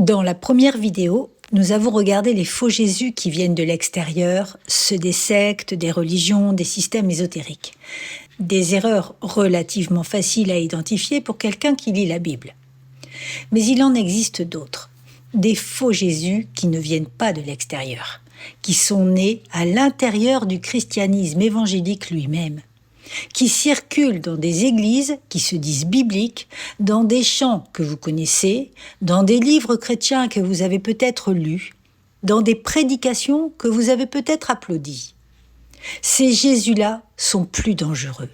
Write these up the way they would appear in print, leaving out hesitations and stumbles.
Dans la première vidéo, nous avons regardé les faux Jésus qui viennent de l'extérieur, ceux des sectes, des religions, des systèmes ésotériques. Des erreurs relativement faciles à identifier pour quelqu'un qui lit la Bible. Mais il en existe d'autres. Des faux Jésus qui ne viennent pas de l'extérieur, qui sont nés à l'intérieur du christianisme évangélique lui-même, qui circulent dans des églises qui se disent bibliques, dans des chants que vous connaissez, dans des livres chrétiens que vous avez peut-être lus, dans des prédications que vous avez peut-être applaudies. Ces Jésus-là sont plus dangereux,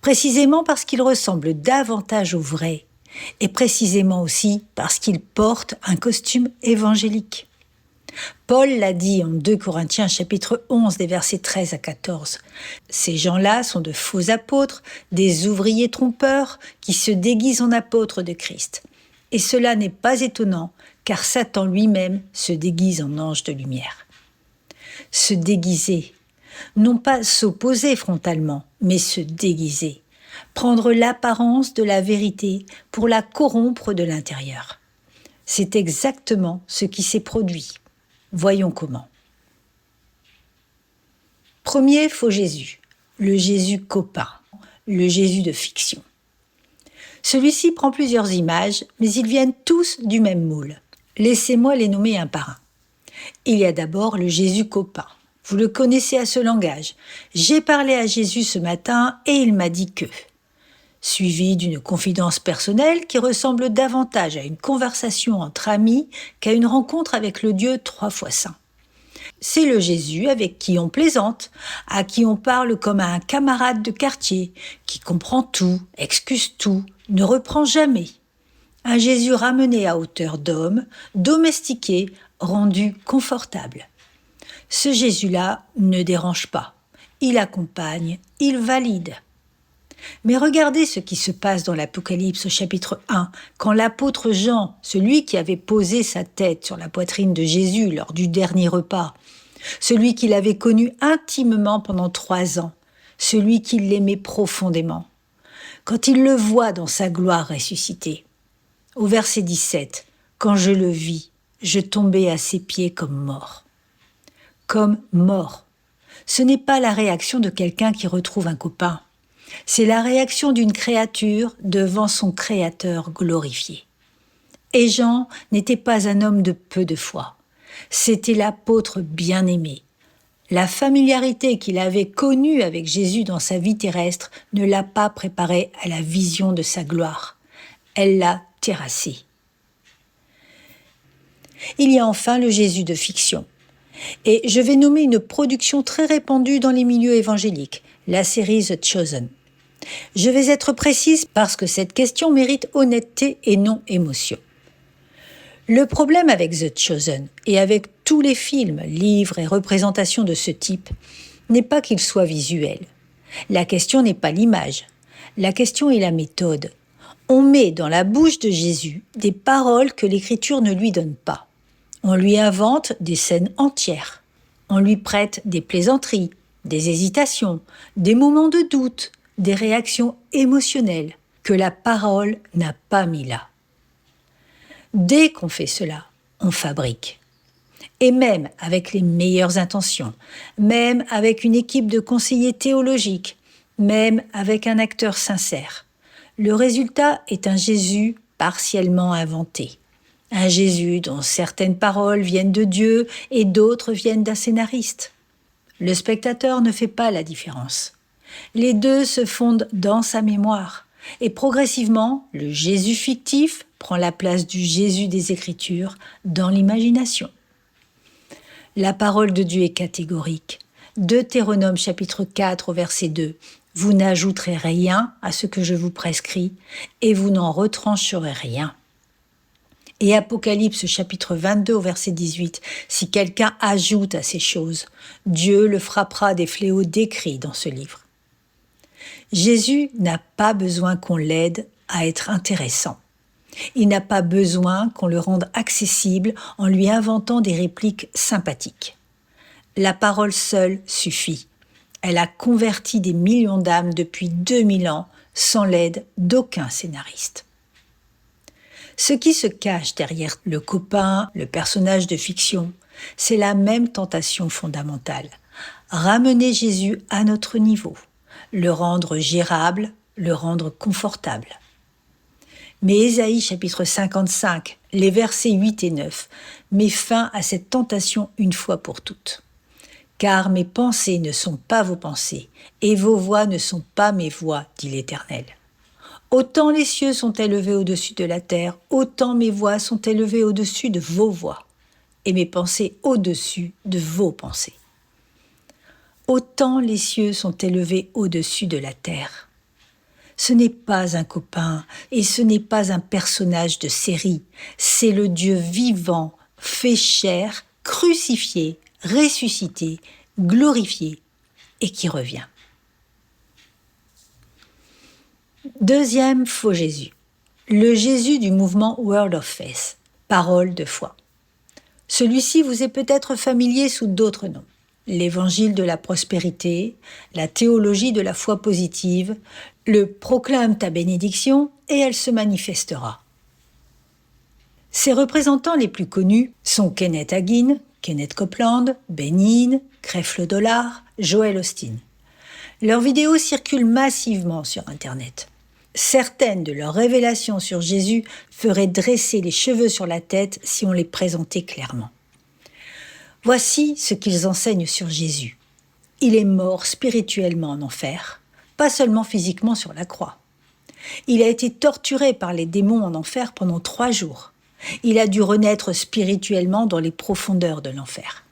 précisément parce qu'ils ressemblent davantage aux vrais, et précisément aussi parce qu'ils portent un costume évangélique. Paul l'a dit en 2 Corinthiens chapitre 11 des versets 13 à 14. Ces gens-là sont de faux apôtres, des ouvriers trompeurs qui se déguisent en apôtres de Christ. Et cela n'est pas étonnant, car Satan lui-même se déguise en ange de lumière. Se déguiser, non pas s'opposer frontalement, mais se déguiser. Prendre l'apparence de la vérité pour la corrompre de l'intérieur. C'est exactement ce qui s'est produit. Voyons comment. Premier faux Jésus, le Jésus copain, le Jésus de fiction. Celui-ci prend plusieurs images, mais ils viennent tous du même moule. Laissez-moi les nommer un par un. Il y a d'abord le Jésus copain. Vous le connaissez à ce langage. J'ai parlé à Jésus ce matin et il m'a dit que. Suivi d'une confidence personnelle qui ressemble davantage à une conversation entre amis qu'à une rencontre avec le Dieu 3 fois saint. C'est le Jésus avec qui on plaisante, à qui on parle comme à un camarade de quartier, qui comprend tout, excuse tout, ne reprend jamais. Un Jésus ramené à hauteur d'homme, domestiqué, rendu confortable. Ce Jésus-là ne dérange pas, il accompagne, il valide. Mais regardez ce qui se passe dans l'Apocalypse au chapitre 1, quand l'apôtre Jean, celui qui avait posé sa tête sur la poitrine de Jésus lors du dernier repas, celui qu'il avait connu intimement pendant 3 ans, celui qui l'aimait profondément, quand il le voit dans sa gloire ressuscitée. Au verset 17, « Quand je le vis, je tombai à ses pieds comme mort. » Comme mort. Ce n'est pas la réaction de quelqu'un qui retrouve un copain. C'est la réaction d'une créature devant son Créateur glorifié. Et Jean n'était pas un homme de peu de foi. C'était l'apôtre bien-aimé. La familiarité qu'il avait connue avec Jésus dans sa vie terrestre ne l'a pas préparé à la vision de sa gloire. Elle l'a terrassé. Il y a enfin le Jésus de fiction. Et je vais nommer une production très répandue dans les milieux évangéliques, la série The Chosen. Je vais être précise parce que cette question mérite honnêteté et non émotion. Le problème avec The Chosen et avec tous les films, livres et représentations de ce type n'est pas qu'ils soient visuels. La question n'est pas l'image. La question est la méthode. On met dans la bouche de Jésus des paroles que l'Écriture ne lui donne pas. On lui invente des scènes entières. On lui prête des plaisanteries, des hésitations, des moments de doute, des réactions émotionnelles que la parole n'a pas mis là. Dès qu'on fait cela, on fabrique. Et même avec les meilleures intentions, même avec une équipe de conseillers théologiques, même avec un acteur sincère, le résultat est un Jésus partiellement inventé. Un Jésus dont certaines paroles viennent de Dieu et d'autres viennent d'un scénariste. Le spectateur ne fait pas la différence. Les deux se fondent dans sa mémoire. Et progressivement, le Jésus fictif prend la place du Jésus des Écritures dans l'imagination. La parole de Dieu est catégorique. Deutéronome chapitre 4 au verset 2. « Vous n'ajouterez rien à ce que je vous prescris, et vous n'en retrancherez rien. » Et Apocalypse chapitre 22 au verset 18. « Si quelqu'un ajoute à ces choses, Dieu le frappera des fléaux décrits dans ce livre. » Jésus n'a pas besoin qu'on l'aide à être intéressant. Il n'a pas besoin qu'on le rende accessible en lui inventant des répliques sympathiques. La parole seule suffit. Elle a converti des millions d'âmes depuis 2000 ans sans l'aide d'aucun scénariste. Ce qui se cache derrière le copain, le personnage de fiction, c'est la même tentation fondamentale. Ramener Jésus à notre niveau, le rendre gérable, le rendre confortable. Mais Ésaïe chapitre 55, les versets 8 et 9, met fin à cette tentation une fois pour toutes. Car mes pensées ne sont pas vos pensées, et vos voix ne sont pas mes voix, dit l'Éternel. Autant les cieux sont élevés au-dessus de la terre, autant mes voix sont élevées au-dessus de vos voix, et mes pensées au-dessus de vos pensées. Autant les cieux sont élevés au-dessus de la terre. Ce n'est pas un copain et ce n'est pas un personnage de série, c'est le Dieu vivant, fait chair, crucifié, ressuscité, glorifié et qui revient. Deuxième faux Jésus, le Jésus du mouvement Word of Faith, parole de foi. Celui-ci vous est peut-être familier sous d'autres noms. L'évangile de la prospérité, la théologie de la foi positive, le proclame ta bénédiction et elle se manifestera. Ses représentants les plus connus sont Kenneth Hagin, Kenneth Copeland, Ben Hinn, Creflo Dollar, Joel Osteen. Leurs vidéos circulent massivement sur Internet. Certaines de leurs révélations sur Jésus feraient dresser les cheveux sur la tête si on les présentait clairement. Voici ce qu'ils enseignent sur Jésus. Il est mort spirituellement en enfer, pas seulement physiquement sur la croix. Il a été torturé par les démons en enfer pendant 3 jours. Il a dû renaître spirituellement dans les profondeurs de l'enfer.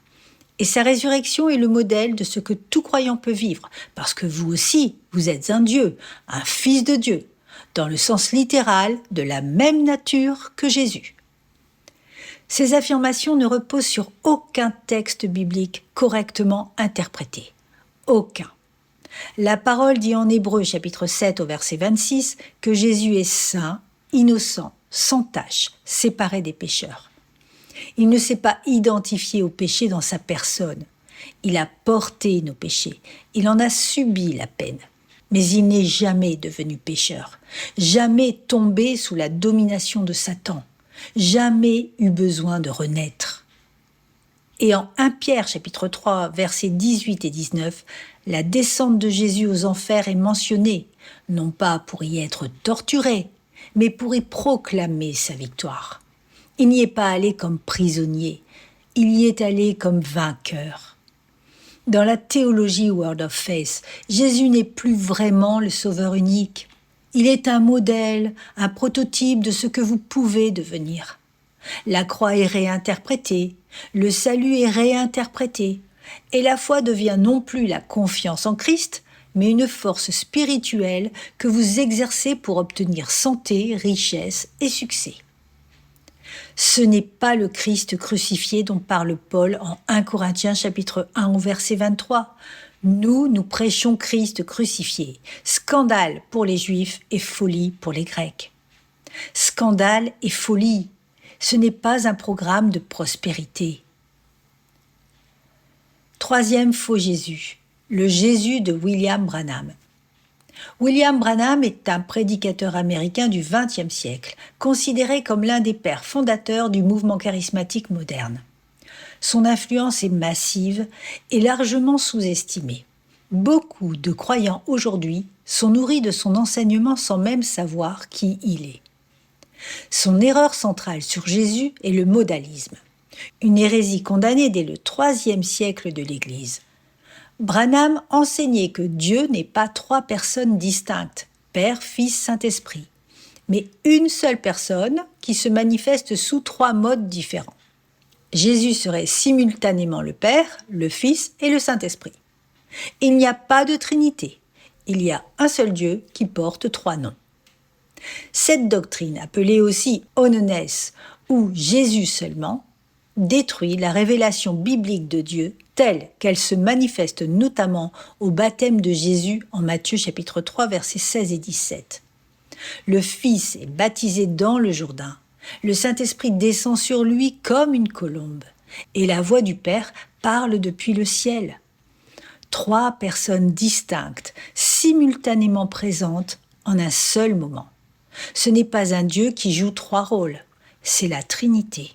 Et sa résurrection est le modèle de ce que tout croyant peut vivre, parce que vous aussi, vous êtes un Dieu, un fils de Dieu, dans le sens littéral de la même nature que Jésus. Ces affirmations ne reposent sur aucun texte biblique correctement interprété. Aucun. La parole dit en Hébreux chapitre 7 au verset 26 que Jésus est saint, innocent, sans tache, séparé des pécheurs. Il ne s'est pas identifié au péché dans sa personne. Il a porté nos péchés. Il en a subi la peine. Mais il n'est jamais devenu pécheur, jamais tombé sous la domination de Satan, jamais eu besoin de renaître. Et en 1 Pierre chapitre 3 versets 18 et 19, la descente de Jésus aux enfers est mentionnée, non pas pour y être torturé, mais pour y proclamer sa victoire. Il n'y est pas allé comme prisonnier, il y est allé comme vainqueur. Dans la théologie Word of Faith, Jésus n'est plus vraiment le sauveur unique. Il est un modèle, un prototype de ce que vous pouvez devenir. La croix est réinterprétée, le salut est réinterprété, et la foi devient non plus la confiance en Christ, mais une force spirituelle que vous exercez pour obtenir santé, richesse et succès. Ce n'est pas le Christ crucifié dont parle Paul en 1 Corinthiens chapitre 1 au verset 23. Nous prêchons Christ crucifié. Scandale pour les Juifs et folie pour les Grecs. Scandale et folie, ce n'est pas un programme de prospérité. Troisième faux Jésus, le Jésus de William Branham. William Branham est un prédicateur américain du XXe siècle, considéré comme l'un des pères fondateurs du mouvement charismatique moderne. Son influence est massive et largement sous-estimée. Beaucoup de croyants aujourd'hui sont nourris de son enseignement sans même savoir qui il est. Son erreur centrale sur Jésus est le modalisme, une hérésie condamnée dès le IIIe siècle de l'Église. Branham enseignait que Dieu n'est pas 3 personnes distinctes, Père, Fils, Saint-Esprit, mais une seule personne qui se manifeste sous 3 modes différents. Jésus serait simultanément le Père, le Fils et le Saint-Esprit. Il n'y a pas de Trinité, il y a un seul Dieu qui porte 3 noms. Cette doctrine, appelée aussi oneness ou Jésus seulement, détruit la révélation biblique de Dieu telle qu'elle se manifeste notamment au baptême de Jésus en Matthieu chapitre 3 versets 16 et 17. Le Fils est baptisé dans le Jourdain, le Saint-Esprit descend sur lui comme une colombe, et la voix du Père parle depuis le ciel. 3 personnes distinctes, simultanément présentes en un seul moment. Ce n'est pas un Dieu qui joue 3 rôles, c'est la Trinité.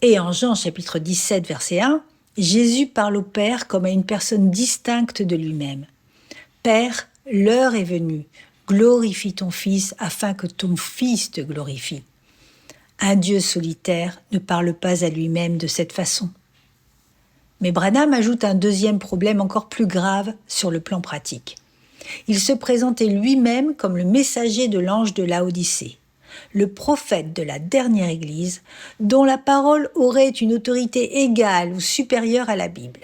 Et en Jean chapitre 17, verset 1, Jésus parle au Père comme à une personne distincte de lui-même. « Père, l'heure est venue, glorifie ton Fils afin que ton Fils te glorifie. » Un Dieu solitaire ne parle pas à lui-même de cette façon. Mais Branham ajoute un deuxième problème encore plus grave sur le plan pratique. Il se présentait lui-même comme le messager de l'ange de Laodicée, le prophète de la dernière Église, dont la parole aurait une autorité égale ou supérieure à la Bible.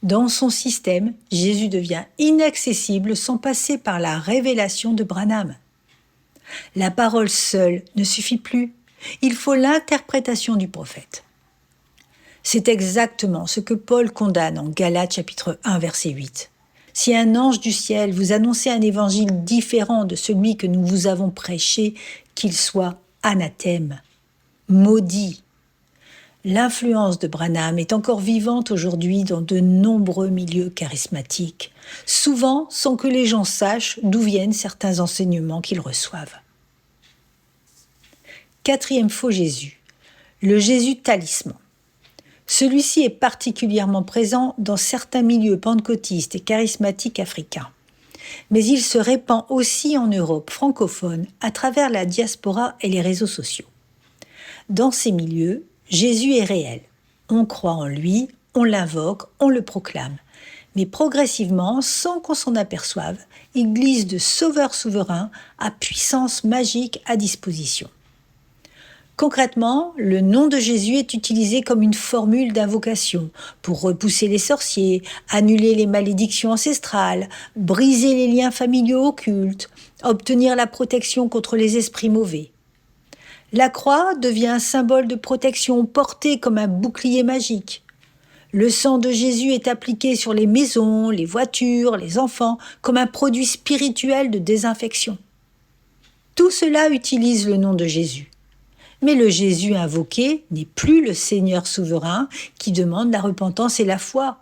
Dans son système, Jésus devient inaccessible sans passer par la révélation de Branham. La parole seule ne suffit plus, il faut l'interprétation du prophète. C'est exactement ce que Paul condamne en Galates chapitre 1 verset 8. Si un ange du ciel vous annonçait un évangile différent de celui que nous vous avons prêché, qu'il soit anathème, maudit. L'influence de Branham est encore vivante aujourd'hui dans de nombreux milieux charismatiques, souvent sans que les gens sachent d'où viennent certains enseignements qu'ils reçoivent. Quatrième faux Jésus, le Jésus talisman. Celui-ci est particulièrement présent dans certains milieux pentecôtistes et charismatiques africains. Mais il se répand aussi en Europe francophone à travers la diaspora et les réseaux sociaux. Dans ces milieux, Jésus est réel. On croit en lui, on l'invoque, on le proclame. Mais progressivement, sans qu'on s'en aperçoive, il glisse de sauveur souverain à puissance magique à disposition. Concrètement, le nom de Jésus est utilisé comme une formule d'invocation pour repousser les sorciers, annuler les malédictions ancestrales, briser les liens familiaux occultes, obtenir la protection contre les esprits mauvais. La croix devient un symbole de protection porté comme un bouclier magique. Le sang de Jésus est appliqué sur les maisons, les voitures, les enfants, comme un produit spirituel de désinfection. Tout cela utilise le nom de Jésus. Mais le Jésus invoqué n'est plus le Seigneur souverain qui demande la repentance et la foi.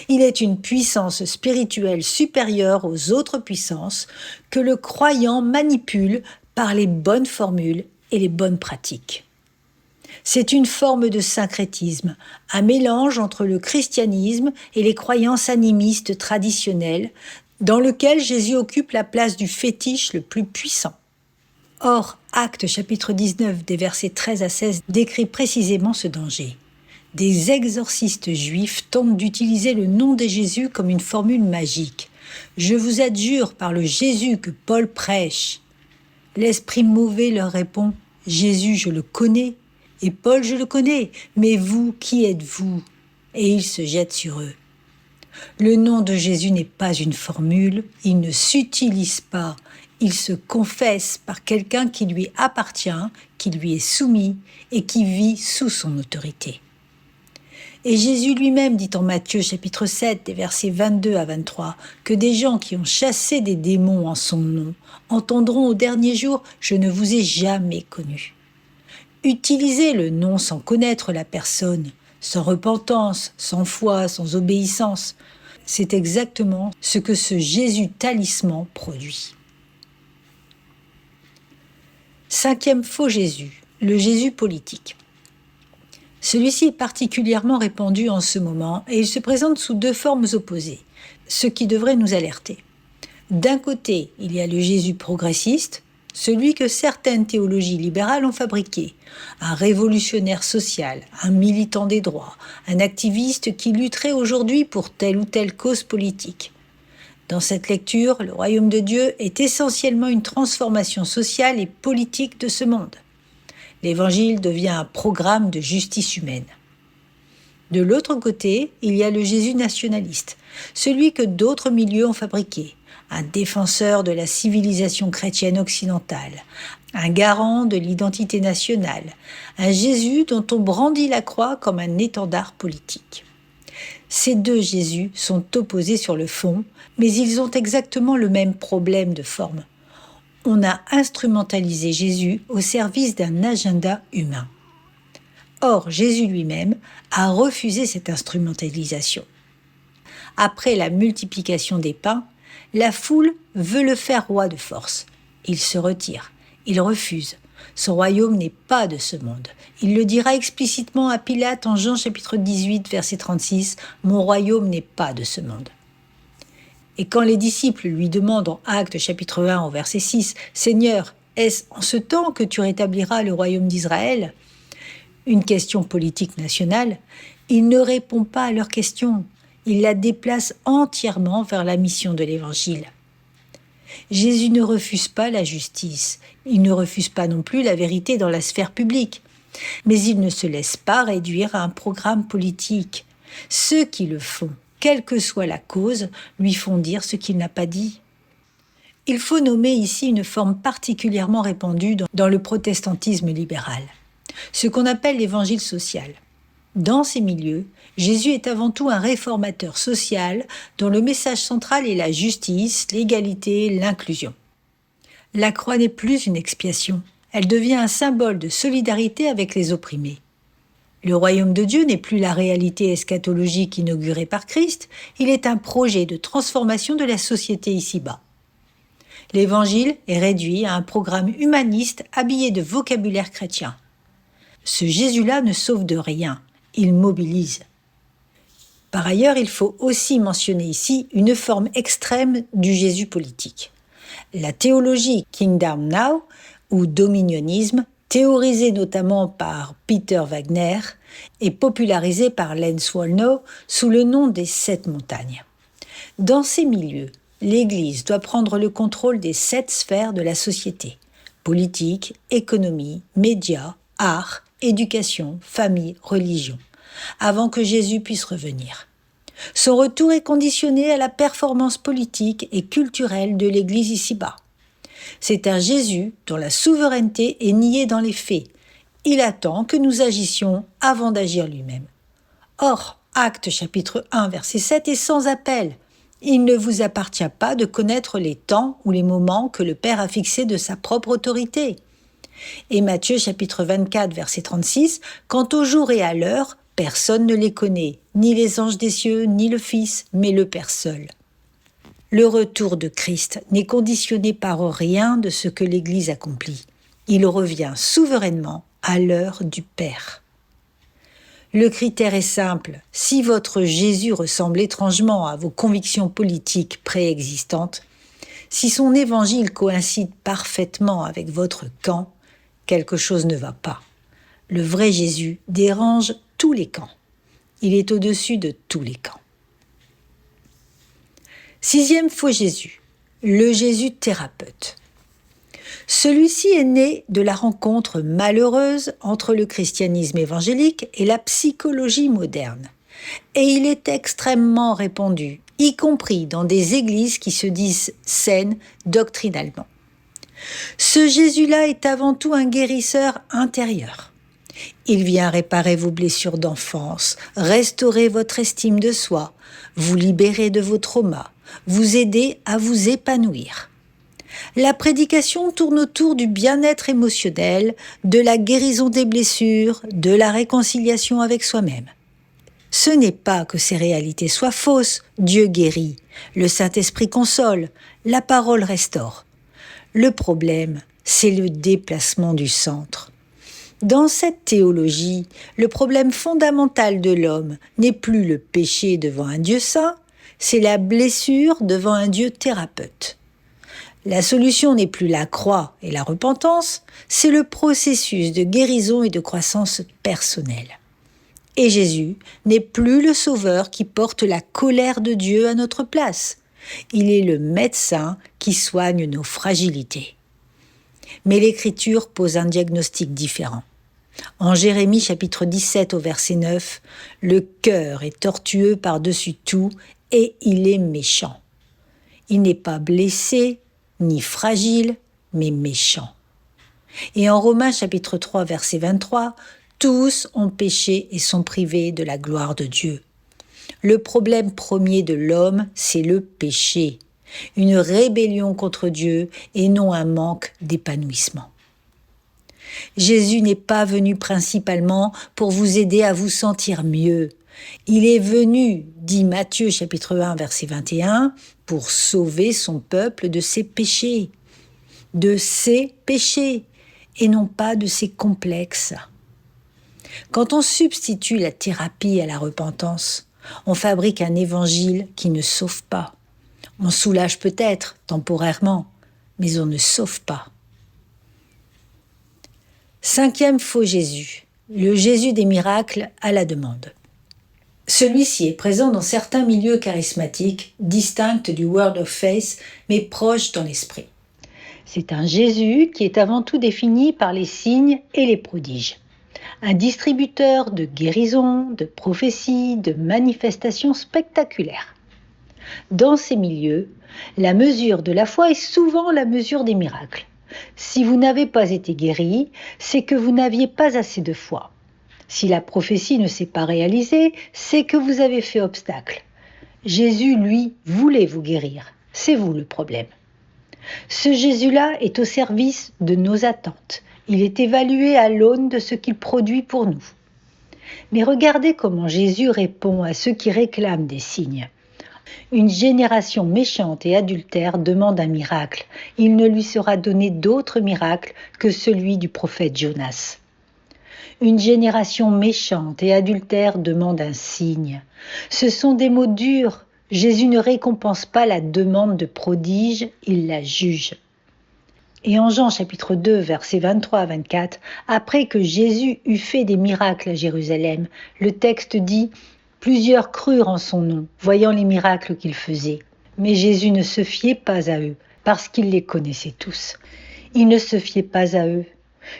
Il est une puissance spirituelle supérieure aux autres puissances que le croyant manipule par les bonnes formules et les bonnes pratiques. C'est une forme de syncrétisme, un mélange entre le christianisme et les croyances animistes traditionnelles, dans lequel Jésus occupe la place du fétiche le plus puissant. Or, Actes chapitre 19 des versets 13 à 16 décrit précisément ce danger. Des exorcistes juifs tentent d'utiliser le nom de Jésus comme une formule magique. « Je vous adjure par le Jésus que Paul prêche ». L'esprit mauvais leur répond « Jésus, je le connais, et Paul, je le connais, mais vous, qui êtes-vous » Et il se jette sur eux. Le nom de Jésus n'est pas une formule, il ne s'utilise pas, il se confesse par quelqu'un qui lui appartient, qui lui est soumis et qui vit sous son autorité. Et Jésus lui-même dit en Matthieu chapitre 7, des versets 22 à 23, que des gens qui ont chassé des démons en son nom entendront au dernier jour « Je ne vous ai jamais connu ». Utiliser le nom sans connaître la personne, sans repentance, sans foi, sans obéissance, c'est exactement ce que ce Jésus talisman produit. Cinquième faux Jésus, le Jésus politique. Celui-ci est particulièrement répandu en ce moment et il se présente sous 2 formes opposées, ce qui devrait nous alerter. D'un côté, il y a le Jésus progressiste, celui que certaines théologies libérales ont fabriqué, un révolutionnaire social, un militant des droits, un activiste qui lutterait aujourd'hui pour telle ou telle cause politique. Dans cette lecture, le royaume de Dieu est essentiellement une transformation sociale et politique de ce monde. L'Évangile devient un programme de justice humaine. De l'autre côté, il y a le Jésus nationaliste, celui que d'autres milieux ont fabriqué, un défenseur de la civilisation chrétienne occidentale, un garant de l'identité nationale, un Jésus dont on brandit la croix comme un étendard politique. Ces 2 Jésus sont opposés sur le fond, mais ils ont exactement le même problème de forme. On a instrumentalisé Jésus au service d'un agenda humain. Or, Jésus lui-même a refusé cette instrumentalisation. Après la multiplication des pains, la foule veut le faire roi de force. Il se retire. Il refuse. Son royaume n'est pas de ce monde. Il le dira explicitement à Pilate en Jean chapitre 18, verset 36, « Mon royaume n'est pas de ce monde ». Et quand les disciples lui demandent en Actes chapitre 1 au verset 6, « Seigneur, est-ce en ce temps que tu rétabliras le royaume d'Israël ?» Une question politique nationale, il ne répond pas à leur question. Il la déplace entièrement vers la mission de l'Évangile. Jésus ne refuse pas la justice, il ne refuse pas non plus la vérité dans la sphère publique, mais il ne se laisse pas réduire à un programme politique. Ceux qui le font, quelle que soit la cause, lui font dire ce qu'il n'a pas dit. Il faut nommer ici une forme particulièrement répandue dans le protestantisme libéral, ce qu'on appelle l'évangile social. Dans ces milieux, Jésus est avant tout un réformateur social dont le message central est la justice, l'égalité, l'inclusion. La croix n'est plus une expiation, elle devient un symbole de solidarité avec les opprimés. Le royaume de Dieu n'est plus la réalité eschatologique inaugurée par Christ, il est un projet de transformation de la société ici-bas. L'Évangile est réduit à un programme humaniste habillé de vocabulaire chrétien. Ce Jésus-là ne sauve de rien, il mobilise. Par ailleurs, il faut aussi mentionner ici une forme extrême du Jésus politique. La théologie Kingdom Now, ou dominionisme, théorisée notamment par Peter Wagner et popularisée par Lance Wallnau sous le nom des 7 montagnes. Dans ces milieux, l'Église doit prendre le contrôle des 7 sphères de la société, politique, économie, médias, art, éducation, famille, religion, avant que Jésus puisse revenir. Son retour est conditionné à la performance politique et culturelle de l'Église ici-bas. C'est un Jésus dont la souveraineté est niée dans les faits. Il attend que nous agissions avant d'agir lui-même. Or, Actes chapitre 1, verset 7 est sans appel. Il ne vous appartient pas de connaître les temps ou les moments que le Père a fixés de sa propre autorité. Et Matthieu chapitre 24, verset 36, « Quant au jour et à l'heure, personne ne les connaît, ni les anges des cieux, ni le Fils, mais le Père seul. » Le retour de Christ n'est conditionné par rien de ce que l'Église accomplit. Il revient souverainement à l'heure du Père. Le critère est simple. Si votre Jésus ressemble étrangement à vos convictions politiques préexistantes, si son évangile coïncide parfaitement avec votre camp, quelque chose ne va pas. Le vrai Jésus dérange tous les camps. Il est au-dessus de tous les camps. 6e faux Jésus, le Jésus thérapeute. Celui-ci est né de la rencontre malheureuse entre le christianisme évangélique et la psychologie moderne. Et il est extrêmement répandu, y compris dans des églises qui se disent saines doctrinalement. Ce Jésus-là est avant tout un guérisseur intérieur. Il vient réparer vos blessures d'enfance, restaurer votre estime de soi, vous libérer de vos traumas, vous aider à vous épanouir. La prédication tourne autour du bien-être émotionnel, de la guérison des blessures, de la réconciliation avec soi-même. Ce n'est pas que ces réalités soient fausses, Dieu guérit, le Saint-Esprit console, la parole restaure. Le problème, c'est le déplacement du centre. Dans cette théologie, le problème fondamental de l'homme n'est plus le péché devant un Dieu saint, c'est la blessure devant un Dieu thérapeute. La solution n'est plus la croix et la repentance, c'est le processus de guérison et de croissance personnelle. Et Jésus n'est plus le sauveur qui porte la colère de Dieu à notre place. Il est le médecin qui soigne nos fragilités. Mais l'Écriture pose un diagnostic différent. En Jérémie chapitre 17 au verset 9, « Le cœur est tortueux par-dessus tout et il est méchant. Il n'est pas blessé, ni fragile, mais méchant. » Et en Romains chapitre 3 verset 23, « Tous ont péché et sont privés de la gloire de Dieu. » Le problème premier de l'homme, c'est le péché, une rébellion contre Dieu et non un manque d'épanouissement. Jésus n'est pas venu principalement pour vous aider à vous sentir mieux. Il est venu, dit Matthieu chapitre 1 verset 21, pour sauver son peuple de ses péchés. de ses péchés et non pas de ses complexes. Quand on substitue la thérapie à la repentance, on fabrique un évangile qui ne sauve pas. On soulage peut-être temporairement, mais on ne sauve pas. 5e faux Jésus, le Jésus des miracles à la demande. Celui-ci est présent dans certains milieux charismatiques, distinct du Word of Faith, mais proche dans l'esprit. C'est un Jésus qui est avant tout défini par les signes et les prodiges. Un distributeur de guérisons, de prophéties, de manifestations spectaculaires. Dans ces milieux, la mesure de la foi est souvent la mesure des miracles. Si vous n'avez pas été guéri, c'est que vous n'aviez pas assez de foi. Si la prophétie ne s'est pas réalisée, c'est que vous avez fait obstacle. Jésus, lui, voulait vous guérir. C'est vous le problème. Ce Jésus-là est au service de nos attentes. Il est évalué à l'aune de ce qu'il produit pour nous. Mais regardez comment Jésus répond à ceux qui réclament des signes. Une génération méchante et adultère demande un miracle. Il ne lui sera donné d'autre miracle que celui du prophète Jonas. Une génération méchante et adultère demande un signe. Ce sont des mots durs. Jésus ne récompense pas la demande de prodige, il la juge. Et en Jean chapitre 2, versets 23 à 24, après que Jésus eut fait des miracles à Jérusalem, le texte dit « Plusieurs crurent en son nom, voyant les miracles qu'il faisait. Mais Jésus ne se fiait pas à eux, parce qu'il les connaissait tous. Il ne se fiait pas à eux.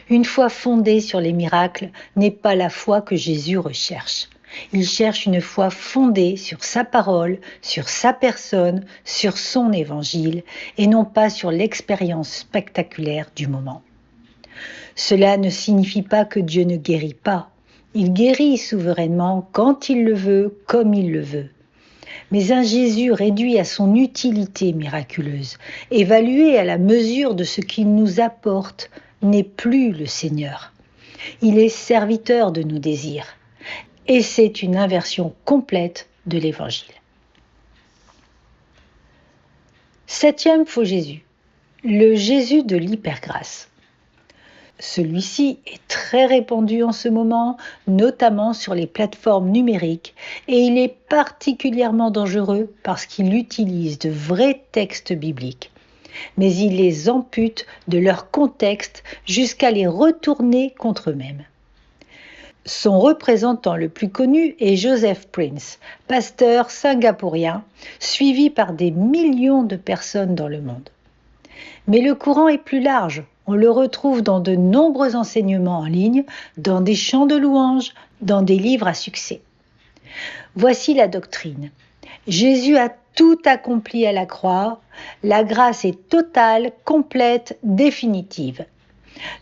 Une foi fondée sur les miracles n'est pas la foi que Jésus recherche. Il cherche une foi fondée sur sa parole, sur sa personne, sur son évangile, et non pas sur l'expérience spectaculaire du moment. Cela ne signifie pas que Dieu ne guérit pas. Il guérit souverainement quand il le veut, comme il le veut. Mais un Jésus réduit à son utilité miraculeuse, évalué à la mesure de ce qu'il nous apporte, n'est plus le Seigneur. Il est serviteur de nos désirs. Et c'est une inversion complète de l'Évangile. 7e faux Jésus, le Jésus de l'hypergrâce. Celui-ci est très répandu en ce moment, notamment sur les plateformes numériques, et il est particulièrement dangereux parce qu'il utilise de vrais textes bibliques. Mais il les ampute de leur contexte jusqu'à les retourner contre eux-mêmes. Son représentant le plus connu est Joseph Prince, pasteur singapourien, suivi par des millions de personnes dans le monde. Mais le courant est plus large. On le retrouve dans de nombreux enseignements en ligne, dans des chants de louanges, dans des livres à succès. Voici la doctrine. Jésus a tout accompli à la croix. La grâce est totale, complète, définitive.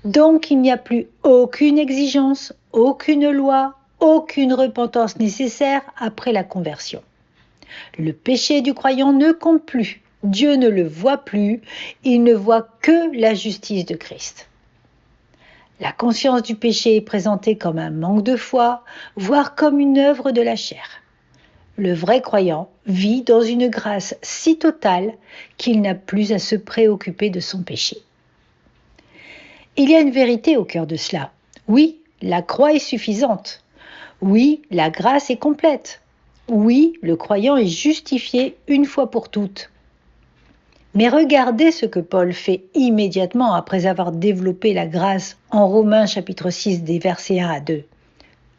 Donc il n'y a plus aucune exigence, aucune loi, aucune repentance nécessaire après la conversion. Le péché du croyant ne compte plus. Dieu ne le voit plus, il ne voit que la justice de Christ. La conscience du péché est présentée comme un manque de foi, voire comme une œuvre de la chair. Le vrai croyant vit dans une grâce si totale qu'il n'a plus à se préoccuper de son péché. Il y a une vérité au cœur de cela. Oui, la croix est suffisante. Oui, la grâce est complète. Oui, le croyant est justifié une fois pour toutes. Mais regardez ce que Paul fait immédiatement après avoir développé la grâce en Romains chapitre 6 des versets 1 à 2.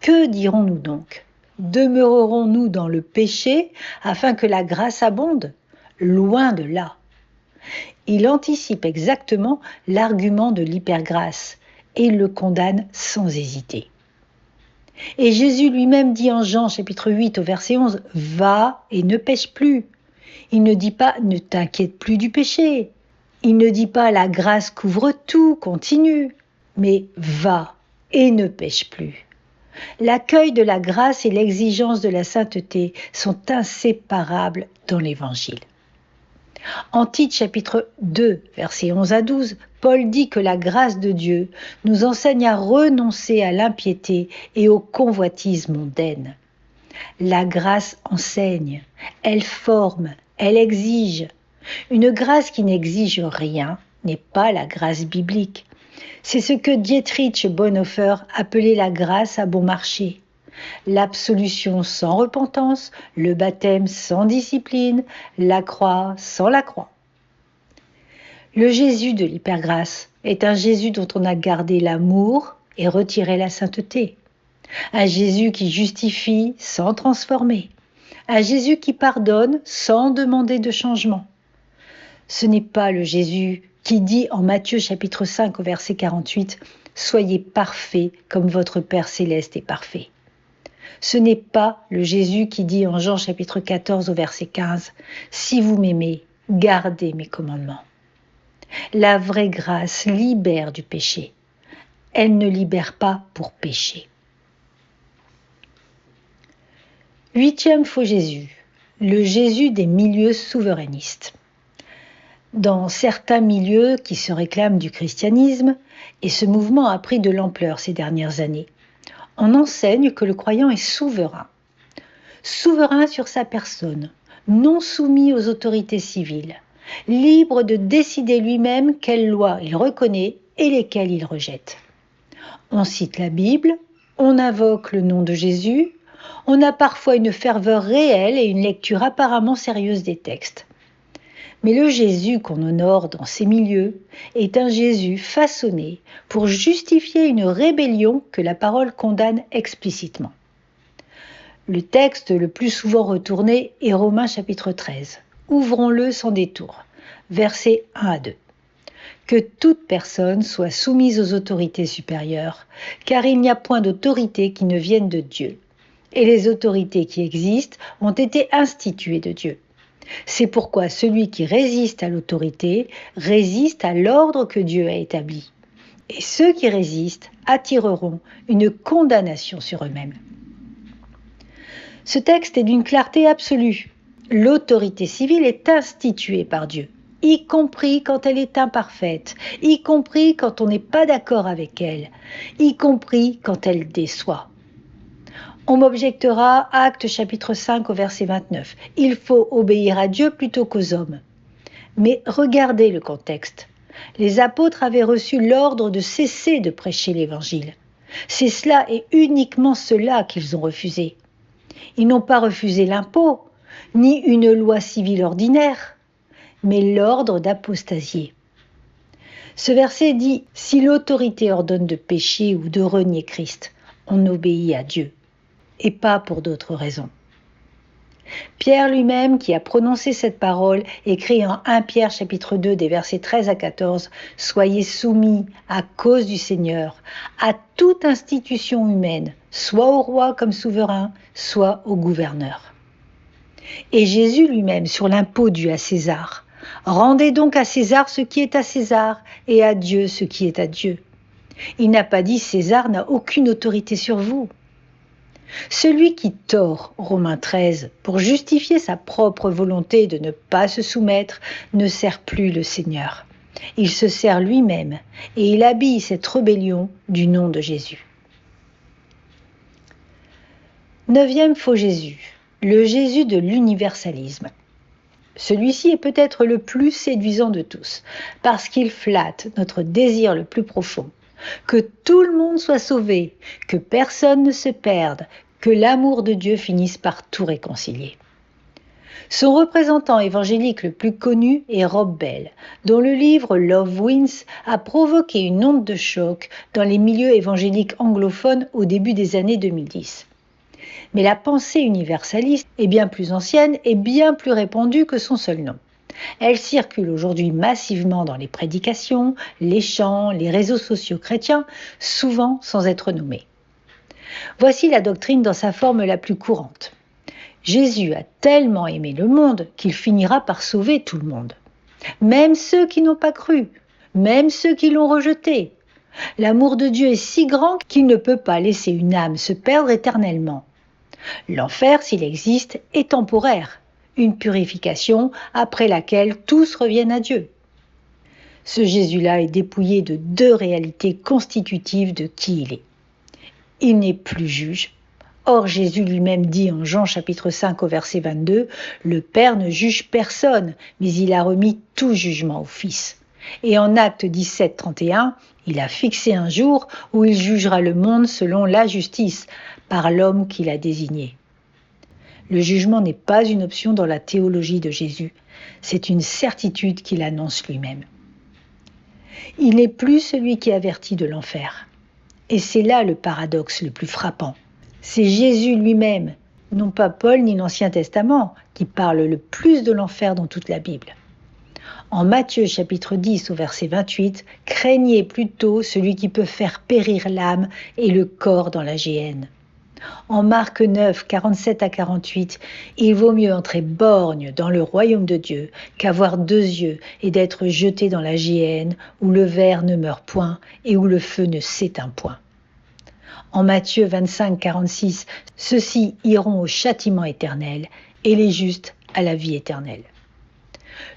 Que dirons-nous donc ? Demeurerons-nous dans le péché afin que la grâce abonde ? Loin de là. Il anticipe exactement l'argument de l'hypergrâce et le condamne sans hésiter. Et Jésus lui-même dit en Jean chapitre 8 au verset 11 « Va et ne pêche plus ». Il ne dit pas « ne t'inquiète plus du péché ». Il ne dit pas « la grâce couvre tout, continue », mais « va et ne pêche plus ». L'accueil de la grâce et l'exigence de la sainteté sont inséparables dans l'Évangile. En Tite chapitre 2, versets 11 à 12, Paul dit que la grâce de Dieu nous enseigne à renoncer à l'impiété et aux convoitises mondaines. La grâce enseigne, elle forme, elle exige. Une grâce qui n'exige rien n'est pas la grâce biblique. C'est ce que Dietrich Bonhoeffer appelait la grâce à bon marché. L'absolution sans repentance, le baptême sans discipline, la croix sans la croix. Le Jésus de l'hypergrâce est un Jésus dont on a gardé l'amour et retiré la sainteté. Un Jésus qui justifie sans transformer. Un Jésus qui pardonne sans demander de changement. Ce n'est pas le Jésus qui dit en Matthieu chapitre 5 au verset 48 « Soyez parfaits comme votre Père céleste est parfait ». Ce n'est pas le Jésus qui dit en Jean chapitre 14 au verset 15 « Si vous m'aimez, gardez mes commandements ». La vraie grâce libère du péché. Elle ne libère pas pour pécher. 8e faux Jésus, le Jésus des milieux souverainistes. Dans certains milieux qui se réclament du christianisme, et ce mouvement a pris de l'ampleur ces dernières années, on enseigne que le croyant est souverain. Souverain sur sa personne, non soumis aux autorités civiles, libre de décider lui-même quelles lois il reconnaît et lesquelles il rejette. On cite la Bible, on invoque le nom de Jésus, on a parfois une ferveur réelle et une lecture apparemment sérieuse des textes. Mais le Jésus qu'on honore dans ces milieux est un Jésus façonné pour justifier une rébellion que la parole condamne explicitement. Le texte le plus souvent retourné est Romains chapitre 13. Ouvrons-le sans détour. Versets 1 à 2. Que toute personne soit soumise aux autorités supérieures, car il n'y a point d'autorité qui ne vienne de Dieu. Et les autorités qui existent ont été instituées de Dieu. C'est pourquoi celui qui résiste à l'autorité résiste à l'ordre que Dieu a établi. Et ceux qui résistent attireront une condamnation sur eux-mêmes. Ce texte est d'une clarté absolue. L'autorité civile est instituée par Dieu, y compris quand elle est imparfaite, y compris quand on n'est pas d'accord avec elle, y compris quand elle déçoit. On m'objectera, Actes chapitre 5 au verset 29. Il faut obéir à Dieu plutôt qu'aux hommes. Mais regardez le contexte. Les apôtres avaient reçu l'ordre de cesser de prêcher l'Évangile. C'est cela et uniquement cela qu'ils ont refusé. Ils n'ont pas refusé l'impôt, ni une loi civile ordinaire, mais l'ordre d'apostasier. Ce verset dit « Si l'autorité ordonne de pécher ou de renier Christ, on obéit à Dieu. » et pas pour d'autres raisons. Pierre lui-même, qui a prononcé cette parole, écrit en 1 Pierre chapitre 2 des versets 13 à 14 « Soyez soumis à cause du Seigneur à toute institution humaine, soit au roi comme souverain, soit au gouverneur. » Et Jésus lui-même sur l'impôt dû à César « Rendez donc à César ce qui est à César et à Dieu ce qui est à Dieu. » Il n'a pas dit « César n'a aucune autorité sur vous ». Celui qui tord Romains 13 pour justifier sa propre volonté de ne pas se soumettre ne sert plus le Seigneur. Il se sert lui-même et il habille cette rébellion du nom de Jésus. 9e faux Jésus, le Jésus de l'universalisme. Celui-ci est peut-être le plus séduisant de tous parce qu'il flatte notre désir le plus profond. Que tout le monde soit sauvé, que personne ne se perde, que l'amour de Dieu finisse par tout réconcilier. Son représentant évangélique le plus connu est Rob Bell, dont le livre Love Wins a provoqué une onde de choc dans les milieux évangéliques anglophones au début des années 2010. Mais la pensée universaliste est bien plus ancienne et bien plus répandue que son seul nom. Elle circule aujourd'hui massivement dans les prédications, les chants, les réseaux sociaux chrétiens, souvent sans être nommée. Voici la doctrine dans sa forme la plus courante. Jésus a tellement aimé le monde qu'il finira par sauver tout le monde. Même ceux qui n'ont pas cru, même ceux qui l'ont rejeté. L'amour de Dieu est si grand qu'il ne peut pas laisser une âme se perdre éternellement. L'enfer, s'il existe, est temporaire. Une purification après laquelle tous reviennent à Dieu. Ce Jésus-là est dépouillé de deux réalités constitutives de qui il est. Il n'est plus juge. Or, Jésus lui-même dit en Jean chapitre 5 au verset 22, « Le Père ne juge personne, mais il a remis tout jugement au Fils. Et en Actes 17, 31, il a fixé un jour où il jugera le monde selon la justice, par l'homme qu'il a désigné. Le jugement n'est pas une option dans la théologie de Jésus, c'est une certitude qu'il annonce lui-même. Il n'est plus celui qui avertit de l'enfer. Et c'est là le paradoxe le plus frappant. C'est Jésus lui-même, non pas Paul ni l'Ancien Testament, qui parle le plus de l'enfer dans toute la Bible. En Matthieu chapitre 10 au verset 28, « Craignez plutôt celui qui peut faire périr l'âme et le corps dans la géhenne. » En Marc 9, 47 à 48, « Il vaut mieux entrer borgne dans le royaume de Dieu qu'avoir 2 yeux et d'être jeté dans la géhenne où le ver ne meurt point et où le feu ne s'éteint point. » En Matthieu 25, 46, « Ceux-ci iront au châtiment éternel et les justes à la vie éternelle. »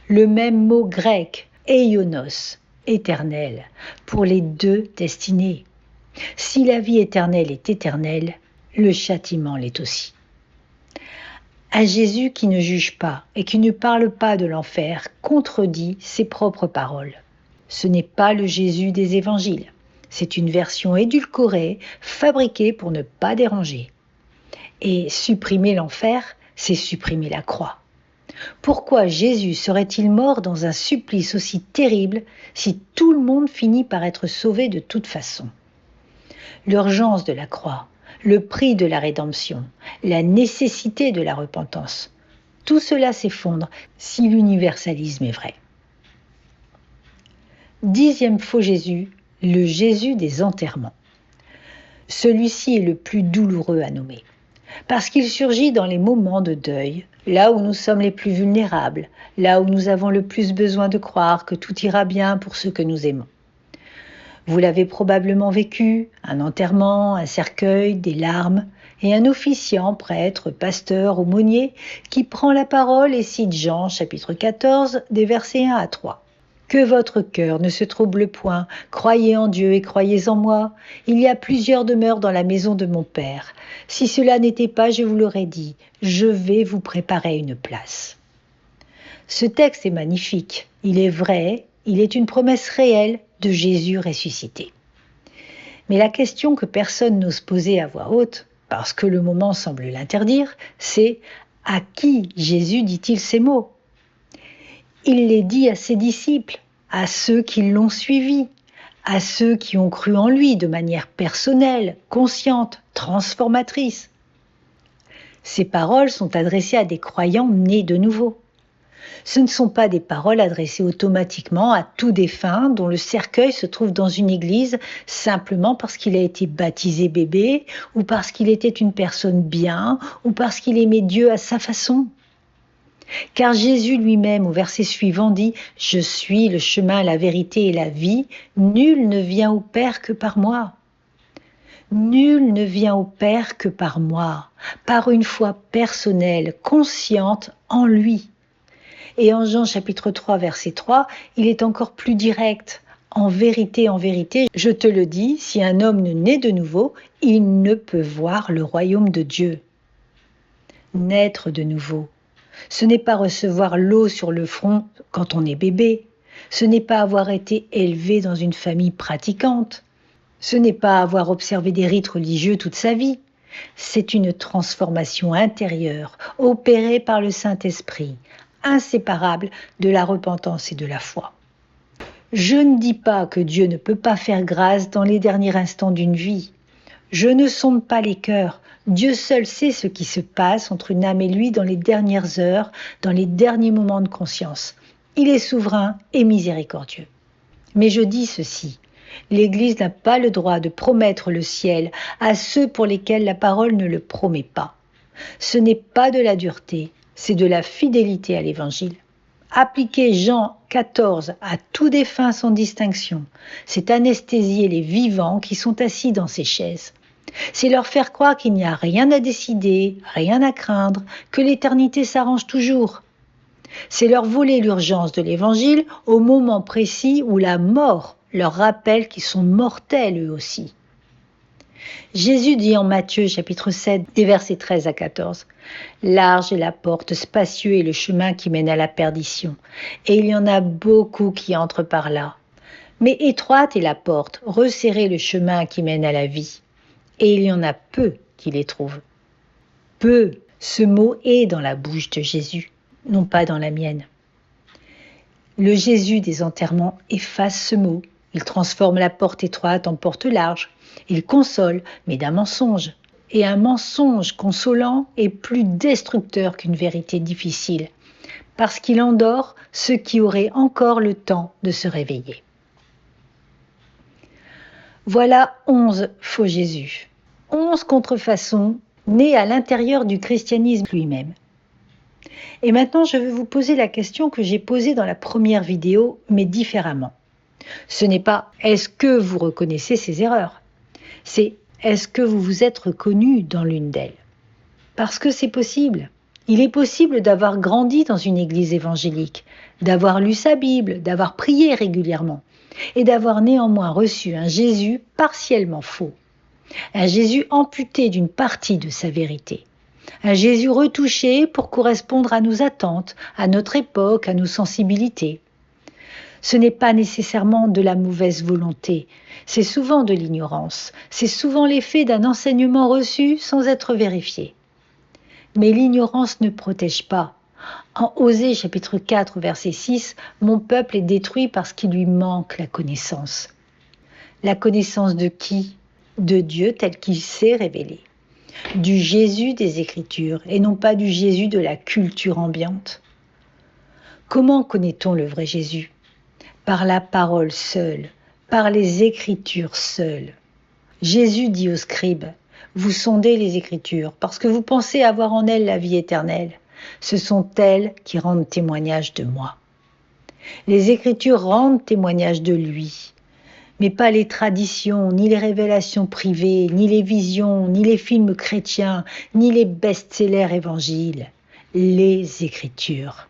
Le même mot grec, aionos, éternel, pour les 2 destinées. Si la vie éternelle est éternelle, le châtiment l'est aussi. À Jésus qui ne juge pas et qui ne parle pas de l'enfer contredit ses propres paroles. Ce n'est pas le Jésus des évangiles. C'est une version édulcorée, fabriquée pour ne pas déranger. Et supprimer l'enfer, c'est supprimer la croix. Pourquoi Jésus serait-il mort dans un supplice aussi terrible si tout le monde finit par être sauvé de toute façon? L'urgence de la croix, le prix de la rédemption, la nécessité de la repentance, tout cela s'effondre si l'universalisme est vrai. 10e faux Jésus, le Jésus des enterrements. Celui-ci est le plus douloureux à nommer, parce qu'il surgit dans les moments de deuil, là où nous sommes les plus vulnérables, là où nous avons le plus besoin de croire que tout ira bien pour ceux que nous aimons. Vous l'avez probablement vécu, un enterrement, un cercueil, des larmes, et un officiant, prêtre, pasteur, aumônier, qui prend la parole et cite Jean, chapitre 14, des versets 1 à 3. « Que votre cœur ne se trouble point, croyez en Dieu et croyez en moi. Il y a plusieurs demeures dans la maison de mon Père. Si cela n'était pas, je vous l'aurais dit, je vais vous préparer une place. » Ce texte est magnifique, il est vrai, il est une promesse réelle de Jésus ressuscité. Mais la question que personne n'ose poser à voix haute, parce que le moment semble l'interdire, c'est « à qui Jésus dit-il ces mots ?» Il les dit à ses disciples, à ceux qui l'ont suivi, à ceux qui ont cru en lui de manière personnelle, consciente, transformatrice. Ces paroles sont adressées à des croyants nés de nouveau. Ce ne sont pas des paroles adressées automatiquement à tout défunt dont le cercueil se trouve dans une église simplement parce qu'il a été baptisé bébé ou parce qu'il était une personne bien ou parce qu'il aimait Dieu à sa façon. Car Jésus lui-même, au verset suivant, dit « Je suis le chemin, la vérité et la vie, nul ne vient au Père que par moi. » Nul ne vient au Père que par moi, par une foi personnelle, consciente en lui. Et en Jean chapitre 3, verset 3, il est encore plus direct. En vérité, je te le dis, si un homme ne naît de nouveau, il ne peut voir le royaume de Dieu. Naître de nouveau, ce n'est pas recevoir l'eau sur le front quand on est bébé. Ce n'est pas avoir été élevé dans une famille pratiquante. Ce n'est pas avoir observé des rites religieux toute sa vie. C'est une transformation intérieure opérée par le Saint-Esprit, inséparable de la repentance et de la foi. Je ne dis pas que Dieu ne peut pas faire grâce dans les derniers instants d'une vie. Je ne sonde pas les cœurs. Dieu seul sait ce qui se passe entre une âme et lui dans les dernières heures, dans les derniers moments de conscience. Il est souverain et miséricordieux. Mais je dis ceci, l'Église n'a pas le droit de promettre le ciel à ceux pour lesquels la parole ne le promet pas. Ce n'est pas de la dureté, c'est de la fidélité à l'Évangile. Appliquer Jean 14 à tout défunt sans distinction, c'est anesthésier les vivants qui sont assis dans ces chaises. C'est leur faire croire qu'il n'y a rien à décider, rien à craindre, que l'éternité s'arrange toujours. C'est leur voler l'urgence de l'Évangile au moment précis où la mort leur rappelle qu'ils sont mortels eux aussi. Jésus dit en Matthieu chapitre 7, des versets 13 à 14, « Large est la porte, spacieux est le chemin qui mène à la perdition, et il y en a beaucoup qui entrent par là. Mais étroite est la porte, resserré le chemin qui mène à la vie, et il y en a peu qui les trouvent. » Peu, ce mot est dans la bouche de Jésus, non pas dans la mienne. Le Jésus des enterrements efface ce mot. Il transforme la porte étroite en porte large. Il console, mais d'un mensonge. Et un mensonge consolant est plus destructeur qu'une vérité difficile, parce qu'il endort ceux qui auraient encore le temps de se réveiller. Voilà 11 faux Jésus. 11 contrefaçons nées à l'intérieur du christianisme lui-même. Et maintenant, je vais vous poser la question que j'ai posée dans la première vidéo, mais différemment. Ce n'est pas « est-ce que vous reconnaissez ces erreurs ?» C'est « est-ce que vous vous êtes reconnu dans l'une d'elles ?» Parce que c'est possible. Il est possible d'avoir grandi dans une église évangélique, d'avoir lu sa Bible, d'avoir prié régulièrement, et d'avoir néanmoins reçu un Jésus partiellement faux, un Jésus amputé d'une partie de sa vérité. Un Jésus retouché pour correspondre à nos attentes, à notre époque, à nos sensibilités. Ce n'est pas nécessairement de la mauvaise volonté, c'est souvent de l'ignorance, c'est souvent l'effet d'un enseignement reçu sans être vérifié. Mais l'ignorance ne protège pas. En Osée chapitre 4 verset 6, « Mon peuple est détruit parce qu'il lui manque la connaissance. » La connaissance de qui ? De Dieu tel qu'il s'est révélé. Du Jésus des Écritures et non pas du Jésus de la culture ambiante. Comment connaît-on le vrai Jésus ? Par la parole seule, par les Écritures seules. Jésus dit aux scribes, « Vous sondez les Écritures parce que vous pensez avoir en elles la vie éternelle. Ce sont elles qui rendent témoignage de moi. » Les Écritures rendent témoignage de lui. Mais pas les traditions, ni les révélations privées, ni les visions, ni les films chrétiens, ni les best-sellers évangiles. Les Écritures.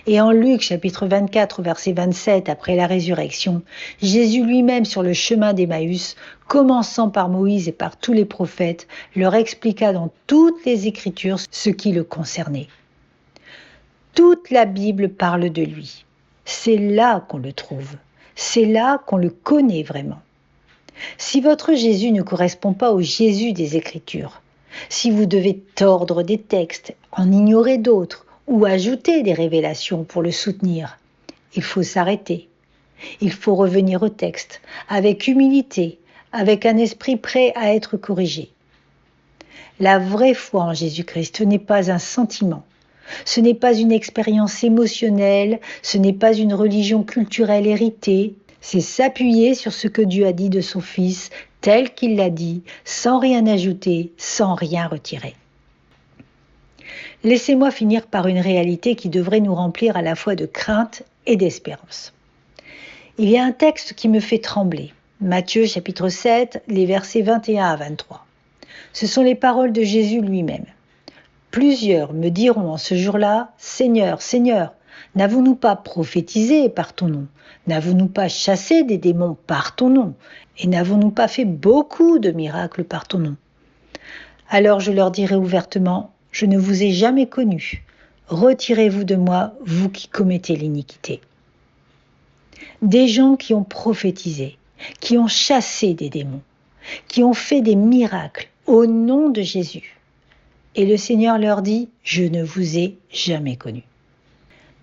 Et en Luc chapitre 24 verset 27, après la résurrection, Jésus lui-même sur le chemin d'Emmaüs, commençant par Moïse et par tous les prophètes, leur expliqua dans toutes les Écritures ce qui le concernait. Toute la Bible parle de lui. C'est là qu'on le trouve. C'est là qu'on le connaît vraiment. Si votre Jésus ne correspond pas au Jésus des Écritures, si vous devez tordre des textes, en ignorer d'autres ou ajouter des révélations pour le soutenir, il faut s'arrêter. Il faut revenir au texte avec humilité, avec un esprit prêt à être corrigé. La vraie foi en Jésus-Christ n'est pas un sentiment. Ce n'est pas une expérience émotionnelle, ce n'est pas une religion culturelle héritée, c'est s'appuyer sur ce que Dieu a dit de son Fils, tel qu'il l'a dit, sans rien ajouter, sans rien retirer. Laissez-moi finir par une réalité qui devrait nous remplir à la fois de crainte et d'espérance. Il y a un texte qui me fait trembler, Matthieu chapitre 7, les versets 21 à 23. Ce sont les paroles de Jésus lui-même. Plusieurs me diront en ce jour-là, « Seigneur, Seigneur, n'avons-nous pas prophétisé par ton nom? N'avons-nous pas chassé des démons par ton nom? Et n'avons-nous pas fait beaucoup de miracles par ton nom? » Alors je leur dirai ouvertement, « Je ne vous ai jamais connus. Retirez-vous de moi, vous qui commettez l'iniquité. » Des gens qui ont prophétisé, qui ont chassé des démons, qui ont fait des miracles au nom de Jésus. Et le Seigneur leur dit, « Je ne vous ai jamais connus. »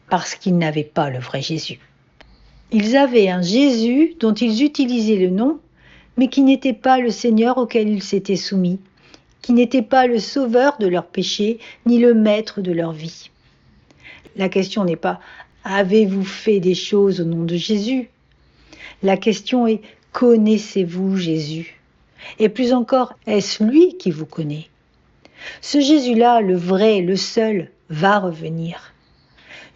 Parce qu'ils n'avaient pas le vrai Jésus. Ils avaient un Jésus dont ils utilisaient le nom, mais qui n'était pas le Seigneur auquel ils s'étaient soumis, qui n'était pas le sauveur de leurs péchés, ni le maître de leur vie. La question n'est pas « Avez-vous fait des choses au nom de Jésus ?» La question est « Connaissez-vous Jésus ?» Et plus encore, est-ce lui qui vous connaît ? Ce Jésus-là, le vrai, le seul, va revenir.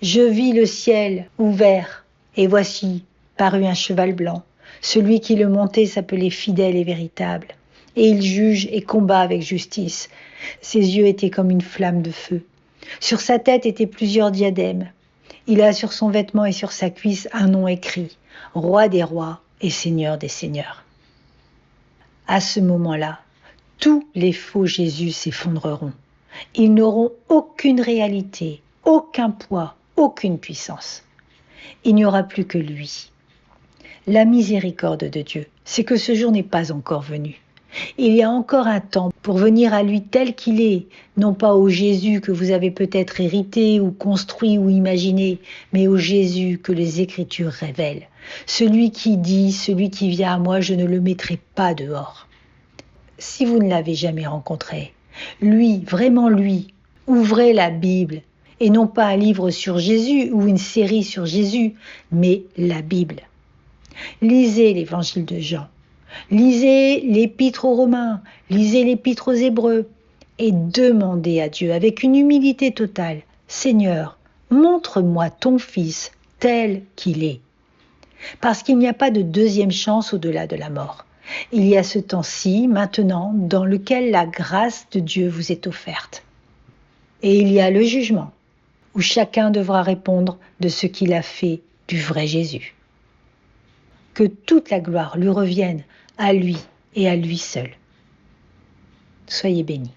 Je vis le ciel ouvert, et voici, parut un cheval blanc. Celui qui le montait s'appelait fidèle et véritable. Et il juge et combat avec justice. Ses yeux étaient comme une flamme de feu. Sur sa tête étaient plusieurs diadèmes. Il a sur son vêtement et sur sa cuisse un nom écrit, Roi des rois et Seigneur des seigneurs. À ce moment-là, tous les faux Jésus s'effondreront. Ils n'auront aucune réalité, aucun poids, aucune puissance. Il n'y aura plus que lui. La miséricorde de Dieu, c'est que ce jour n'est pas encore venu. Il y a encore un temps pour venir à lui tel qu'il est, non pas au Jésus que vous avez peut-être hérité ou construit ou imaginé, mais au Jésus que les Écritures révèlent. Celui qui dit, celui qui vient à moi, je ne le mettrai pas dehors. Si vous ne l'avez jamais rencontré, lui, vraiment lui, ouvrez la Bible, et non pas un livre sur Jésus ou une série sur Jésus, mais la Bible. Lisez l'évangile de Jean. Lisez l'épître aux Romains, lisez l'épître aux Hébreux et demandez à Dieu avec une humilité totale, Seigneur, montre-moi ton Fils tel qu'il est. Parce qu'il n'y a pas de deuxième chance au-delà de la mort. Il y a ce temps-ci, maintenant, dans lequel la grâce de Dieu vous est offerte. Et il y a le jugement, où chacun devra répondre de ce qu'il a fait du vrai Jésus. Que toute la gloire lui revienne à lui et à lui seul. Soyez bénis.